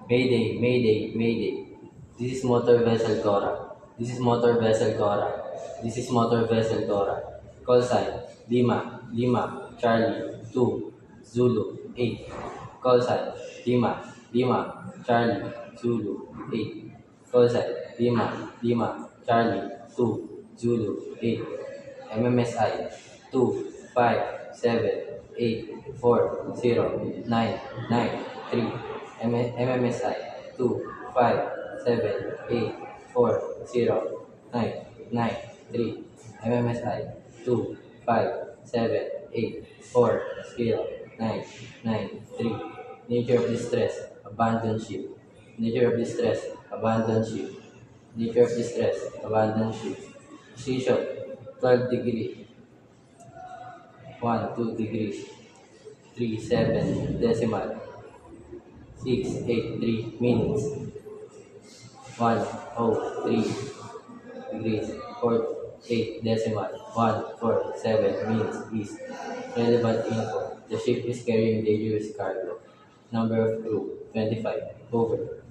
Mayday, mayday, mayday. This is motor vessel Cora. This is motor vessel Cora. This is motor vessel Cora. Call sign Lima, Lima, Charlie, 2, Zulu, 8. Call sign Lima, Lima, Charlie, Zulu, 8. Call sign Lima, Lima, Charlie, 2, Zulu, 8. MMSI 2, 5, 7, 8, 4, 0, 9, 9, 3. MMSI 2, 5, 7, 8, 4, 0, 9, 9, 3. MMSI 2, 5, 7, 8, 4, 0, 9, 9, 3. Nature of distress, abandoned ship. Nature of distress, abandoned ship. Nature of distress, abandoned ship. Position, 12 degree, 1, 2 degrees, 3, 7, decimal, 6, 8, 3 minutes, 1, 3 degrees, 4, 8 decimal, 1, 4, 7 minutes east. Relevant info. The ship is carrying dangerous cargo. Number of crew, 25. Over.